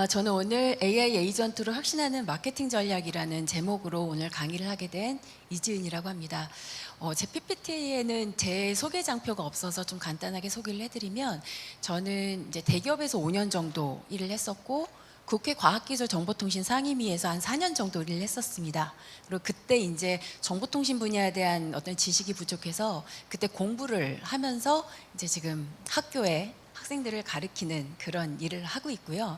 저는 오늘 AI 에이전트로 혁신하는 마케팅 전략이라는 제목으로 오늘 강의를 하게 된 이지은이라고 합니다. 제 PPT에는 제 소개 장표가 없어서 좀 간단하게 소개를 해드리면, 저는 이제 대기업에서 5년 정도 일을 했었고, 국회 과학기술정보통신 상임위에서 한 4년 정도 일을 했었습니다. 그리고 그때 이제 정보통신 분야에 대한 어떤 지식이 부족해서 그때 공부를 하면서 이제 지금 학교에 학생들을 가르치는 그런 일을 하고 있고요.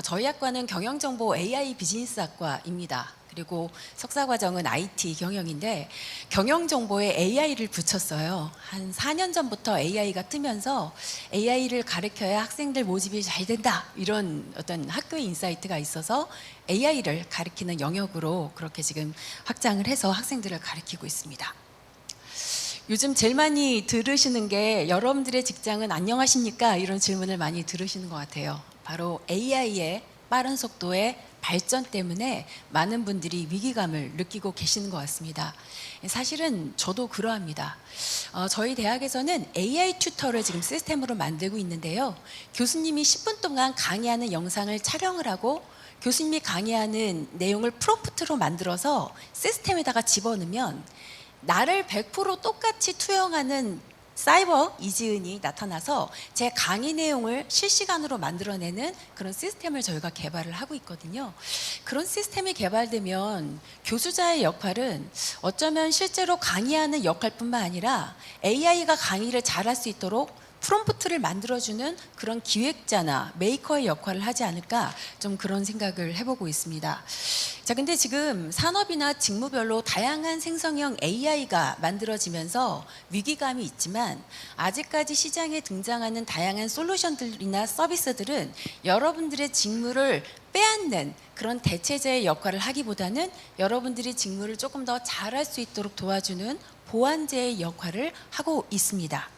저희 학과는 경영정보 AI 비즈니스학과입니다. 그리고 석사과정은 IT 경영인데, 경영정보에 AI를 붙였어요. 한 4년 전부터 AI가 뜨면서 AI를 가르쳐야 학생들 모집이 잘 된다, 이런 어떤 학교의 인사이트가 있어서 AI를 가르치는 영역으로 그렇게 지금 확장을 해서 학생들을 가르치고 있습니다. 요즘 제일 많이 들으시는 게, 여러분들의 직장은 안녕하십니까? 이런 질문을 많이 들으시는 것 같아요. 바로 AI의 빠른 속도의 발전 때문에 많은 분들이 위기감을 느끼고 계시는 것 같습니다. 사실은 저도 그러합니다. 저희 대학에서는 AI 튜터를 지금 시스템으로 만들고 있는데요. 교수님이 10분 동안 강의하는 영상을 촬영을 하고, 교수님이 강의하는 내용을 프롬프트로 만들어서 시스템에다가 집어넣으면 나를 100% 똑같이 투영하는 사이버 이지은이 나타나서 제 강의 내용을 실시간으로 만들어내는 그런 시스템을 저희가 개발을 하고 있거든요. 그런 시스템이 개발되면 교수자의 역할은 어쩌면 실제로 강의하는 역할뿐만 아니라 AI가 강의를 잘할 수 있도록 프롬프트를 만들어주는 그런 기획자나 메이커의 역할을 하지 않을까, 좀 그런 생각을 해보고 있습니다. 자, 근데 지금 산업이나 직무별로 다양한 생성형 AI가 만들어지면서 위기감이 있지만, 아직까지 시장에 등장하는 다양한 솔루션들이나 서비스들은 여러분들의 직무를 빼앗는 그런 대체제의 역할을 하기보다는 여러분들이 직무를 조금 더 잘할 수 있도록 도와주는 보완제의 역할을 하고 있습니다.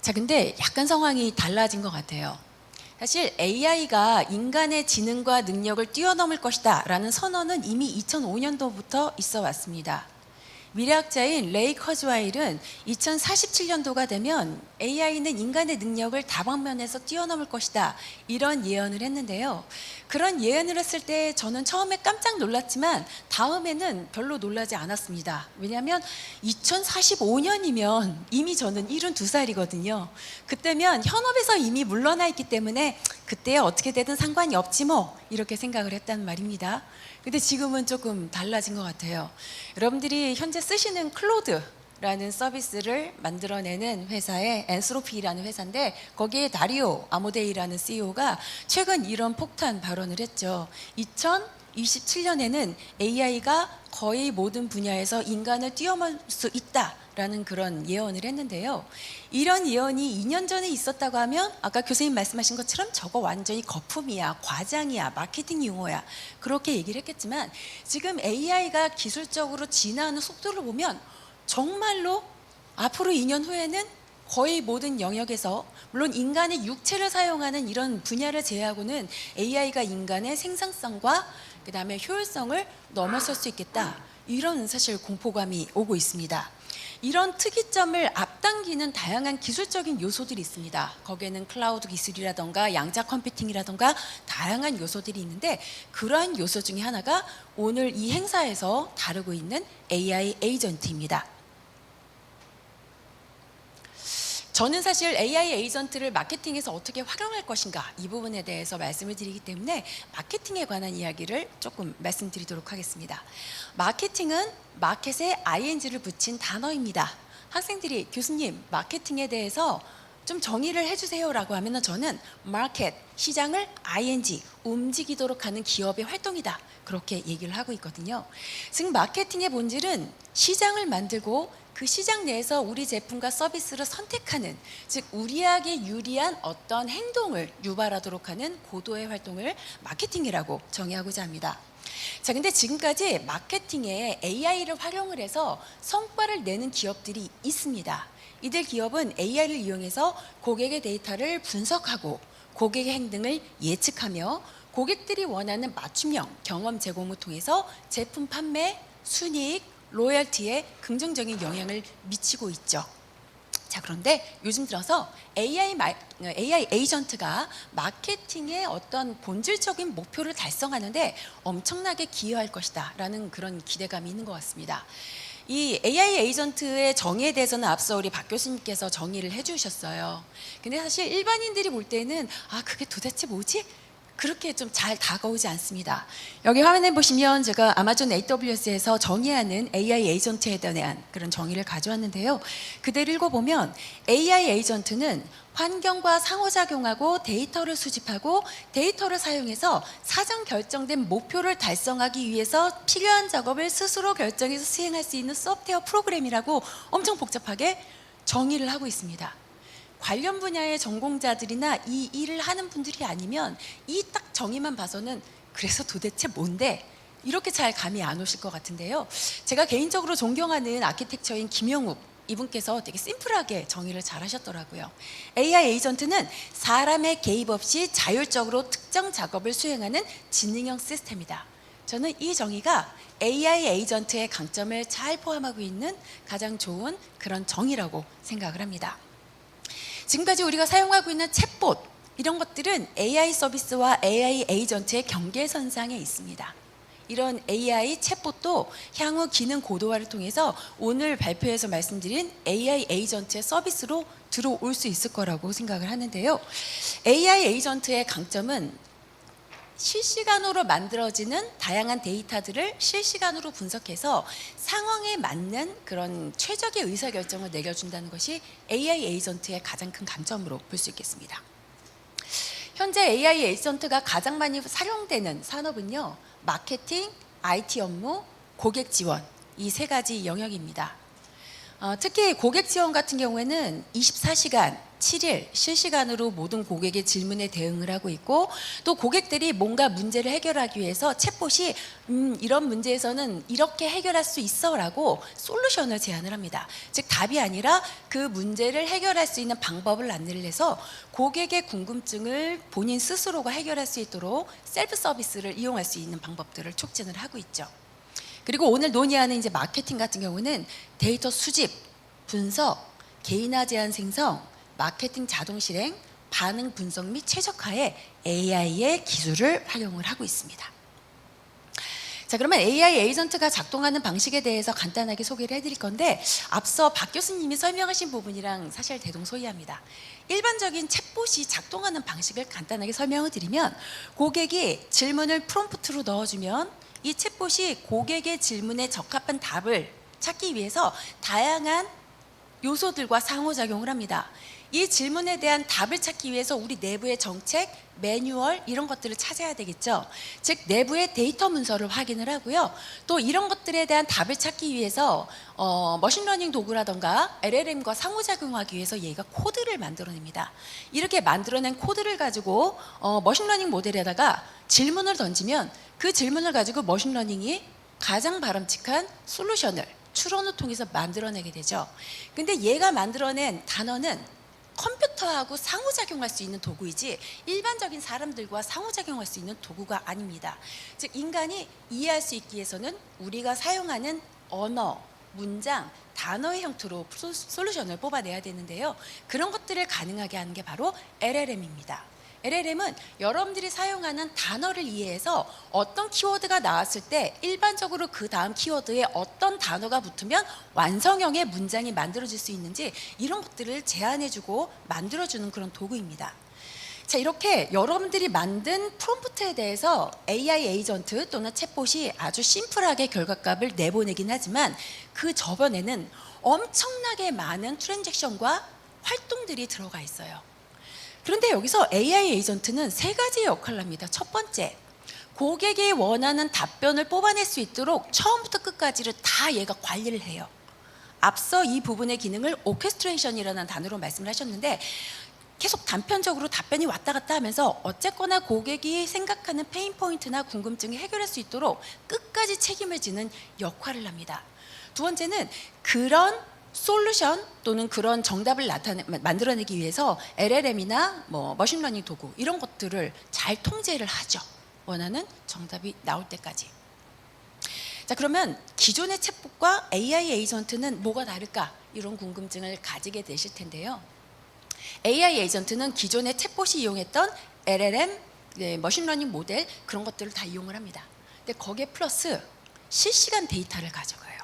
자, 근데 약간 상황이 달라진 것 같아요. 사실 AI가 인간의 지능과 능력을 뛰어넘을 것이다 라는 선언은 이미 2005년도부터 있어 왔습니다. 미래학자인 레이 커즈와일은 2047년도가 되면 AI는 인간의 능력을 다방면에서 뛰어넘을 것이다, 이런 예언을 했는데요. 그런 예언을 했을 때 저는 처음에 깜짝 놀랐지만 다음에는 별로 놀라지 않았습니다. 왜냐하면 2045년이면 이미 저는 72살이거든요. 그때면 현업에서 이미 물러나 있기 때문에 그때 어떻게 되든 상관이 없지 뭐, 이렇게 생각을 했단 말입니다. 근데 지금은 조금 달라진 것 같아요. 여러분들이 현재 쓰시는 클로드라는 서비스를 만들어내는 회사의 엔스로피라는 회사인데, 거기에 다리오 아모데이라는 CEO가 최근 이런 폭탄 발언을 했죠. 2027년에는 AI가 거의 모든 분야에서 인간을 뛰어넘을 수 있다라는 그런 예언을 했는데요. 이런 예언이 2년 전에 있었다고 하면 아까 교수님 말씀하신 것처럼 저거 완전히 거품이야, 과장이야, 마케팅 용어야, 그렇게 얘기를 했겠지만, 지금 AI가 기술적으로 진화하는 속도를 보면 정말로 앞으로 2년 후에는 거의 모든 영역에서, 물론 인간의 육체를 사용하는 이런 분야를 제외하고는 AI가 인간의 생산성과 그 다음에 효율성을 넘어설 수 있겠다, 이런 사실 공포감이 오고 있습니다. 이런 특이점을 앞당기는 다양한 기술적인 요소들이 있습니다. 거기에는 클라우드 기술이라던가 양자 컴퓨팅이라던가 다양한 요소들이 있는데, 그러한 요소 중에 하나가 오늘 이 행사에서 다루고 있는 AI 에이전트입니다. 저는 사실 AI 에이전트를 마케팅에서 어떻게 활용할 것인가, 이 부분에 대해서 말씀을 드리기 때문에 마케팅에 관한 이야기를 조금 말씀드리도록 하겠습니다. 마케팅은 마켓에 ing를 붙인 단어입니다. 학생들이 교수님 마케팅에 대해서 좀 정의를 해주세요 라고 하면 저는 마켓, 시장을 ing, 움직이도록 하는 기업의 활동이다, 그렇게 얘기를 하고 있거든요. 즉 마케팅의 본질은 시장을 만들고 그 시장 내에서 우리 제품과 서비스를 선택하는, 즉 우리에게 유리한 어떤 행동을 유발하도록 하는 고도의 활동을 마케팅이라고 정의하고자 합니다. 자, 근데 지금까지 마케팅에 AI를 활용을 해서 성과를 내는 기업들이 있습니다. 이들 기업은 AI를 이용해서 고객의 데이터를 분석하고 고객의 행동을 예측하며 고객들이 원하는 맞춤형 경험 제공을 통해서 제품 판매, 순이익, 로열티에 긍정적인 영향을 미치고 있죠. 자, 그런데 요즘 들어서 AI 에이전트가 마케팅의 어떤 본질적인 목표를 달성하는데 엄청나게 기여할 것이다 라는 그런 기대감이 있는 것 같습니다. 이 AI 에이전트의 정의에 대해서는 앞서 우리 박 교수님께서 정의를 해주셨어요. 근데 사실 일반인들이 볼 때는 그게 도대체 뭐지? 그렇게 좀 잘 다가오지 않습니다. 여기 화면에 보시면 제가 아마존 AWS에서 정의하는 AI 에이전트에 대한 그런 정의를 가져왔는데요. 그대로 읽어보면 AI 에이전트는 환경과 상호작용하고 데이터를 수집하고 데이터를 사용해서 사전 결정된 목표를 달성하기 위해서 필요한 작업을 스스로 결정해서 수행할 수 있는 소프트웨어 프로그램이라고 엄청 복잡하게 정의를 하고 있습니다. 관련 분야의 전공자들이나 이 일을 하는 분들이 아니면 이 딱 정의만 봐서는 그래서 도대체 뭔데? 이렇게 잘 감이 안 오실 것 같은데요. 제가 개인적으로 존경하는 아키텍처인 김영욱 이분께서 되게 심플하게 정의를 잘 하셨더라고요. AI 에이전트는 사람의 개입 없이 자율적으로 특정 작업을 수행하는 지능형 시스템이다. 저는 이 정의가 AI 에이전트의 강점을 잘 포함하고 있는 가장 좋은 그런 정의라고 생각을 합니다. 지금까지 우리가 사용하고 있는 챗봇 이런 것들은 AI 서비스와 AI 에이전트의 경계선상에 있습니다. 이런 AI 챗봇도 향후 기능 고도화를 통해서 오늘 발표에서 말씀드린 AI 에이전트의 서비스로 들어올 수 있을 거라고 생각을 하는데요. AI 에이전트의 강점은 실시간으로 만들어지는 다양한 데이터들을 실시간으로 분석해서 상황에 맞는 그런 최적의 의사결정을 내려준다는 것이 AI 에이전트의 가장 큰 강점으로 볼 수 있겠습니다. 현재 AI 에이전트가 가장 많이 사용되는 산업은요, 마케팅, IT 업무, 고객 지원 이 세 가지 영역입니다. 특히 고객 지원 같은 경우에는 24시간 7일 실시간으로 모든 고객의 질문에 대응을 하고 있고, 또 고객들이 뭔가 문제를 해결하기 위해서 챗봇이 이런 문제에서는 이렇게 해결할 수 있어 라고 솔루션을 제안을 합니다. 즉 답이 아니라 그 문제를 해결할 수 있는 방법을 안내를 해서 고객의 궁금증을 본인 스스로가 해결할 수 있도록 셀프 서비스를 이용할 수 있는 방법들을 촉진을 하고 있죠. 그리고 오늘 논의하는 이제 마케팅 같은 경우는 데이터 수집, 분석, 개인화 제한 생성, 마케팅 자동 실행, 반응 분석 및 최적화에 AI의 기술을 활용을 하고 있습니다. 자, 그러면 AI 에이전트가 작동하는 방식에 대해서 간단하게 소개를 해드릴 건데, 앞서 박 교수님이 설명하신 부분이랑 사실 대동소이합니다. 일반적인 챗봇이 작동하는 방식을 간단하게 설명을 드리면, 고객이 질문을 프롬프트로 넣어주면 이 챗봇이 고객의 질문에 적합한 답을 찾기 위해서 다양한 요소들과 상호작용을 합니다. 이 질문에 대한 답을 찾기 위해서 우리 내부의 정책, 매뉴얼 이런 것들을 찾아야 되겠죠. 즉 내부의 데이터 문서를 확인을 하고요. 또 이런 것들에 대한 답을 찾기 위해서 머신러닝 도구라던가 LLM과 상호작용하기 위해서 얘가 코드를 만들어냅니다. 이렇게 만들어낸 코드를 가지고 머신러닝 모델에다가 질문을 던지면 그 질문을 가지고 머신러닝이 가장 바람직한 솔루션을 추론을 통해서 만들어내게 되죠. 근데 얘가 만들어낸 단어는 컴퓨터하고 상호작용할 수 있는 도구이지 일반적인 사람들과 상호작용할 수 있는 도구가 아닙니다. 즉 인간이 이해할 수 있기 위해서는 우리가 사용하는 언어, 문장, 단어의 형태로 솔루션을 뽑아내야 되는데요. 그런 것들을 가능하게 하는 게 바로 LLM입니다. LLM은 여러분들이 사용하는 단어를 이해해서 어떤 키워드가 나왔을 때 일반적으로 그 다음 키워드에 어떤 단어가 붙으면 완성형의 문장이 만들어질 수 있는지 이런 것들을 제안해주고 만들어주는 그런 도구입니다. 자, 이렇게 여러분들이 만든 프롬프트에 대해서 AI 에이전트 또는 챗봇이 아주 심플하게 결과값을 내보내긴 하지만 그 저변에는 엄청나게 많은 트랜잭션과 활동들이 들어가 있어요. 그런데 여기서 AI 에이전트는 세 가지의 역할을 합니다. 첫 번째, 고객이 원하는 답변을 뽑아낼 수 있도록 처음부터 끝까지를 다 얘가 관리를 해요. 앞서 이 부분의 기능을 오케스트레이션이라는 단어로 말씀을 하셨는데 계속 단편적으로 답변이 왔다 갔다 하면서 어쨌거나 고객이 생각하는 페인 포인트나 궁금증을 해결할 수 있도록 끝까지 책임을 지는 역할을 합니다. 두 번째는 그런 솔루션 또는 그런 정답을 만들어내기 위해서 LLM이나 머신러닝 도구 이런 것들을 잘 통제를 하죠. 원하는 정답이 나올 때까지. 자, 그러면 기존의 챗봇과 AI 에이전트는 뭐가 다를까? 이런 궁금증을 가지게 되실 텐데요. AI 에이전트는 기존의 챗봇이 이용했던 LLM, 머신러닝 모델 그런 것들을 다 이용을 합니다. 근데 거기에 플러스 실시간 데이터를 가져가요.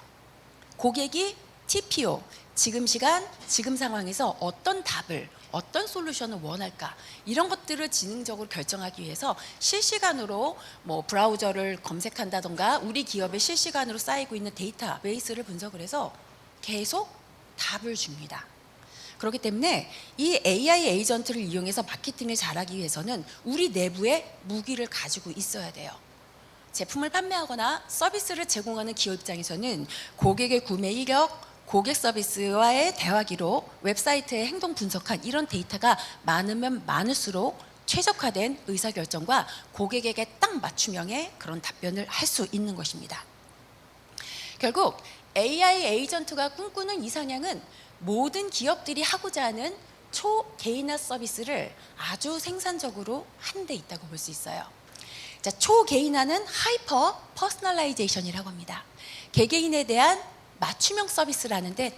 고객이 TPO, 지금 시간, 지금 상황에서 어떤 답을, 어떤 솔루션을 원할까 이런 것들을 지능적으로 결정하기 위해서 실시간으로 뭐 브라우저를 검색한다던가 우리 기업에 실시간으로 쌓이고 있는 데이터베이스를 분석을 해서 계속 답을 줍니다. 그렇기 때문에 이 AI 에이전트를 이용해서 마케팅을 잘하기 위해서는 우리 내부에 무기를 가지고 있어야 돼요. 제품을 판매하거나 서비스를 제공하는 기업 입장에서는 고객의 구매 이력, 고객 서비스와의 대화 기록, 웹사이트의 행동 분석한 이런 데이터가 많으면 많을수록 최적화된 의사결정과 고객에게 딱 맞춤형의 그런 답변을 할 수 있는 것입니다. 결국 AI 에이전트가 꿈꾸는 이상향은 모든 기업들이 하고자 하는 초개인화 서비스를 아주 생산적으로 한 데 있다고 볼 수 있어요. 자, 초개인화는 하이퍼 퍼스널라이제이션이라고 합니다. 개개인에 대한 맞춤형 서비스라는데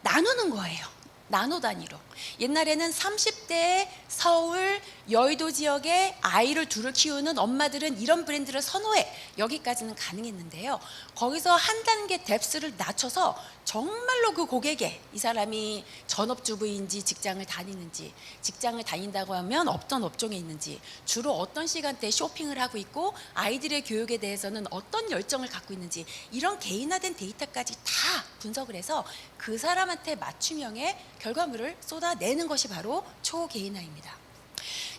나누는 거예요. 나노 단위로. 옛날에는 30대 서울 여의도 지역에 아이를 둘을 키우는 엄마들은 이런 브랜드를 선호해. 여기까지는 가능했는데요. 거기서 한 단계 뎁스를 낮춰서 정말로 그 고객의 이 사람이 전업주부인지 직장을 다니는지, 직장을 다닌다고 하면 어떤 업종에 있는지, 주로 어떤 시간대에 쇼핑을 하고 있고 아이들의 교육에 대해서는 어떤 열정을 갖고 있는지 이런 개인화된 데이터까지 다 분석을 해서 그 사람한테 맞춤형의 결과물을 쏟아내는 것이 바로 초개인화입니다.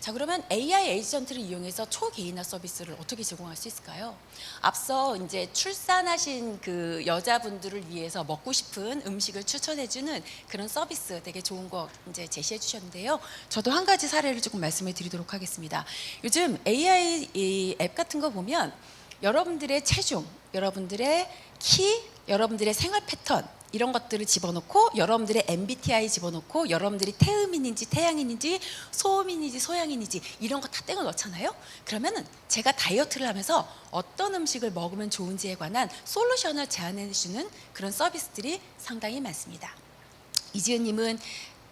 자, 그러면 AI 에이전트를 이용해서 초개인화 서비스를 어떻게 제공할 수 있을까요? 앞서 이제 출산하신 그 여자분들을 위해서 먹고 싶은 음식을 추천해주는 그런 서비스 되게 좋은 거 이제 제시해 주셨는데요. 저도 한 가지 사례를 조금 말씀을 드리도록 하겠습니다. 요즘 AI 앱 같은 거 보면 여러분들의 체중, 여러분들의 키, 여러분들의 생활 패턴 이런 것들을 집어넣고 여러분들의 MBTI 집어넣고 여러분들이 태음인인지 태양인인지 소음인인지 소양인인지 이런 거 다 땡을 넣잖아요. 그러면은 제가 다이어트를 하면서 어떤 음식을 먹으면 좋은지에 관한 솔루션을 제안해 주는 그런 서비스들이 상당히 많습니다. 이지은님은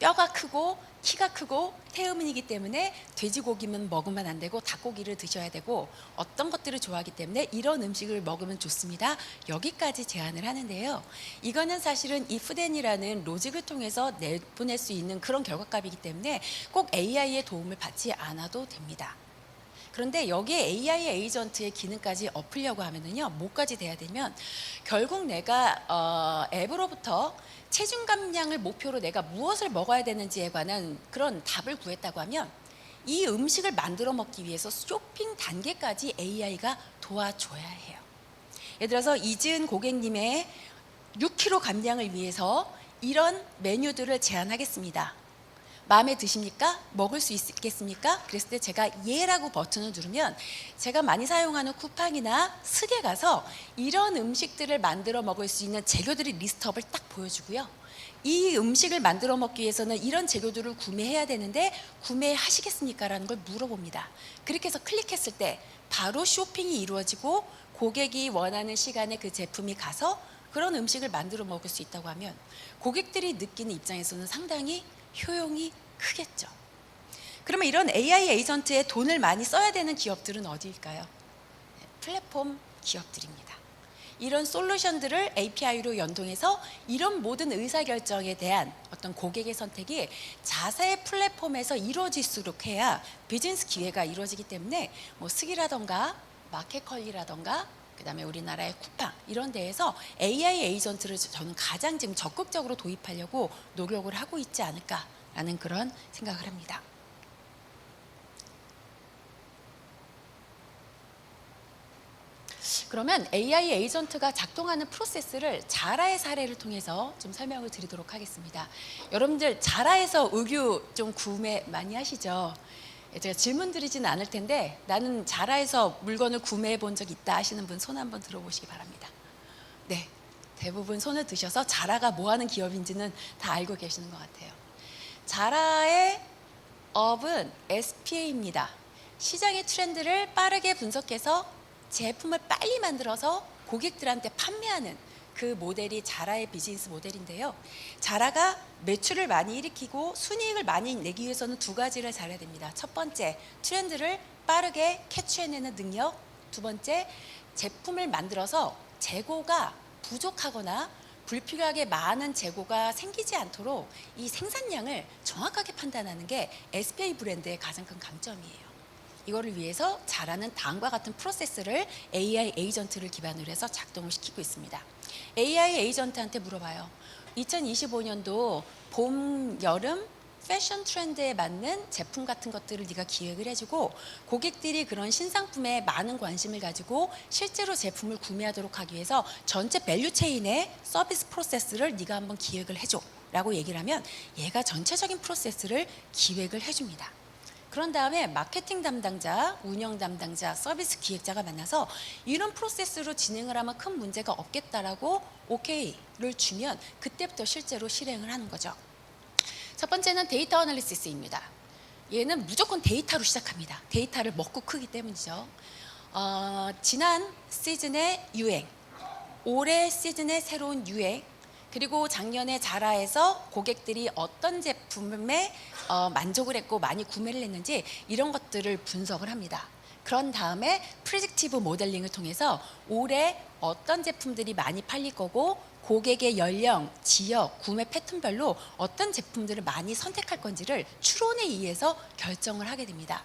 뼈가 크고 키가 크고 태음인이기 때문에 돼지고기만 먹으면 안 되고 닭고기를 드셔야 되고 어떤 것들을 좋아하기 때문에 이런 음식을 먹으면 좋습니다. 여기까지 제안을 하는데요. 이거는 사실은 ifThen이라는 로직을 통해서 내보낼 수 있는 그런 결과값이기 때문에 꼭 AI의 도움을 받지 않아도 됩니다. 그런데 여기에 AI 에이전트의 기능까지 엎으려고 하면은요, 뭐까지 돼야 되면 결국 내가 앱으로부터 체중 감량을 목표로 내가 무엇을 먹어야 되는지에 관한 그런 답을 구했다고 하면 이 음식을 만들어 먹기 위해서 쇼핑 단계까지 AI가 도와줘야 해요. 예를 들어서 이지은 고객님의 6kg 감량을 위해서 이런 메뉴들을 제안하겠습니다. 마음에 드십니까? 먹을 수 있겠습니까? 그랬을 때 제가 예라고 버튼을 누르면 제가 많이 사용하는 쿠팡이나 스게 가서 이런 음식들을 만들어 먹을 수 있는 재료들의 리스트업을 딱 보여주고요. 이 음식을 만들어 먹기 위해서는 이런 재료들을 구매해야 되는데 구매하시겠습니까? 라는 걸 물어봅니다. 그렇게 해서 클릭했을 때 바로 쇼핑이 이루어지고 고객이 원하는 시간에 그 제품이 가서 그런 음식을 만들어 먹을 수 있다고 하면 고객들이 느끼는 입장에서는 상당히 효용이 크겠죠. 그러면 이런 AI 에이전트에 돈을 많이 써야 되는 기업들은 어디일까요? 플랫폼 기업들입니다. 이런 솔루션들을 API로 연동해서 이런 모든 의사결정에 대한 어떤 고객의 선택이 자사의 플랫폼에서 이루어질수록 해야 비즈니스 기회가 이루어지기 때문에 뭐 스기라던가 마켓컬리라던가 그다음에 우리나라의 쿠팡 이런 데에서 AI 에이전트를 저는 가장 지금 적극적으로 도입하려고 노력을 하고 있지 않을까라는 그런 생각을 합니다. 그러면 AI 에이전트가 작동하는 프로세스를 자라의 사례를 통해서 좀 설명을 드리도록 하겠습니다. 여러분들 자라에서 의류 좀 구매 많이 하시죠? 제가 질문 드리지는 않을 텐데 나는 자라에서 물건을 구매해 본 적 있다 하시는 분 손 한번 들어보시기 바랍니다. 네, 대부분 손을 드셔서 자라가 뭐 하는 기업인지는 다 알고 계시는 것 같아요. 자라의 업은 SPA입니다. 시장의 트렌드를 빠르게 분석해서 제품을 빨리 만들어서 고객들한테 판매하는 그 모델이 자라의 비즈니스 모델인데요. 자라가 매출을 많이 일으키고 순이익을 많이 내기 위해서는 두 가지를 잘해야 됩니다. 첫 번째, 트렌드를 빠르게 캐치해내는 능력. 두 번째, 제품을 만들어서 재고가 부족하거나 불필요하게 많은 재고가 생기지 않도록 이 생산량을 정확하게 판단하는 게 SPA 브랜드의 가장 큰 강점이에요. 이거를 위해서 자라는 다음과 같은 프로세스를 AI 에이전트를 기반으로 해서 작동을 시키고 있습니다. AI 에이전트한테 물어봐요. 2025년도 봄, 여름 패션 트렌드에 맞는 제품 같은 것들을 네가 기획을 해주고 고객들이 그런 신상품에 많은 관심을 가지고 실제로 제품을 구매하도록 하기 위해서 전체 밸류 체인의 서비스 프로세스를 네가 한번 기획을 해줘 라고 얘기를 하면 얘가 전체적인 프로세스를 기획을 해줍니다. 그런 다음에 마케팅 담당자, 운영 담당자, 서비스 기획자가 만나서 이런 프로세스로 진행을 하면 큰 문제가 없겠다라고 오케이를 주면 그때부터 실제로 실행을 하는 거죠. 첫 번째는 데이터 어널리시스입니다. 얘는 무조건 데이터로 시작합니다. 데이터를 먹고 크기 때문이죠. 지난 시즌의 유행, 올해 시즌의 새로운 유행, 그리고 작년에 자라에서 고객들이 어떤 제품에 만족을 했고 많이 구매를 했는지 이런 것들을 분석을 합니다. 그런 다음에 프리딕티브 모델링을 통해서 올해 어떤 제품들이 많이 팔릴 거고 고객의 연령, 지역, 구매 패턴별로 어떤 제품들을 많이 선택할 건지를 추론에 의해서 결정을 하게 됩니다.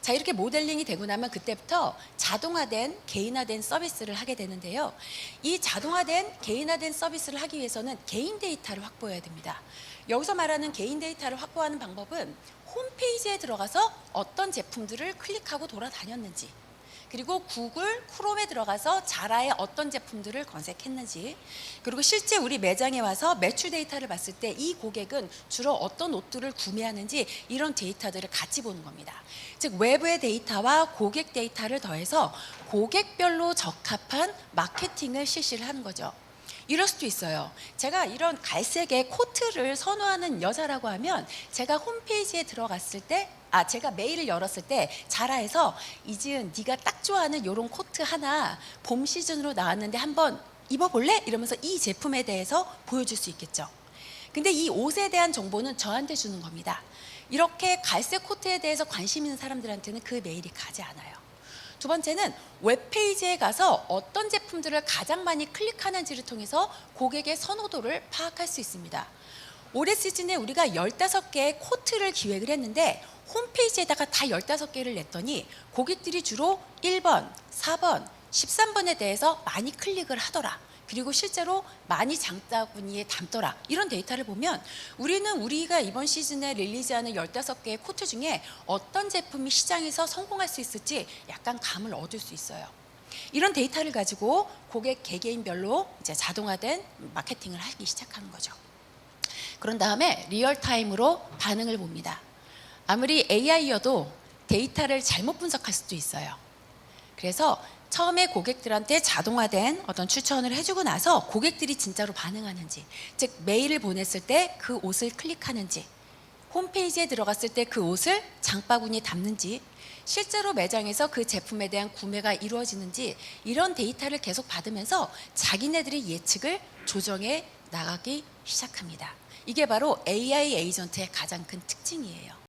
자, 이렇게 모델링이 되고 나면 그때부터 자동화된 개인화된 서비스를 하게 되는데요. 이 자동화된 개인화된 서비스를 하기 위해서는 개인 데이터를 확보해야 됩니다. 여기서 말하는 개인 데이터를 확보하는 방법은 홈페이지에 들어가서 어떤 제품들을 클릭하고 돌아다녔는지, 그리고 구글 크롬에 들어가서 자라의 어떤 제품들을 검색했는지, 그리고 실제 우리 매장에 와서 매출 데이터를 봤을 때 이 고객은 주로 어떤 옷들을 구매하는지 이런 데이터들을 같이 보는 겁니다. 즉 외부의 데이터와 고객 데이터를 더해서 고객별로 적합한 마케팅을 실시를 하는 거죠. 이럴 수도 있어요. 제가 이런 갈색의 코트를 선호하는 여자라고 하면 제가 홈페이지에 들어갔을 때 제가 메일을 열었을 때 자라에서 이지은 네가 딱 좋아하는 이런 코트 하나 봄 시즌으로 나왔는데 한번 입어볼래? 이러면서 이 제품에 대해서 보여줄 수 있겠죠. 근데 이 옷에 대한 정보는 저한테 주는 겁니다. 이렇게 갈색 코트에 대해서 관심 있는 사람들한테는 그 메일이 가지 않아요. 두 번째는 웹페이지에 가서 어떤 제품들을 가장 많이 클릭하는지를 통해서 고객의 선호도를 파악할 수 있습니다. 올해 시즌에 우리가 15개의 코트를 기획을 했는데 홈페이지에다가 다 15개를 냈더니 고객들이 주로 1번, 4번, 13번에 대해서 많이 클릭을 하더라. 그리고 실제로 많이 장바구니에 담더라. 이런 데이터를 보면 우리가 이번 시즌에 릴리즈하는 15개의 코트 중에 어떤 제품이 시장에서 성공할 수 있을지 약간 감을 얻을 수 있어요. 이런 데이터를 가지고 고객 개개인별로 이제 자동화된 마케팅을 하기 시작하는 거죠. 그런 다음에 리얼타임으로 반응을 봅니다. 아무리 AI여도 데이터를 잘못 분석할 수도 있어요. 그래서 처음에 고객들한테 자동화된 어떤 추천을 해주고 나서 고객들이 진짜로 반응하는지, 즉 메일을 보냈을 때 그 옷을 클릭하는지, 홈페이지에 들어갔을 때 그 옷을 장바구니에 담는지, 실제로 매장에서 그 제품에 대한 구매가 이루어지는지 이런 데이터를 계속 받으면서 자기네들의 예측을 조정해 나가기 시작합니다. 이게 바로 AI 에이전트의 가장 큰 특징이에요.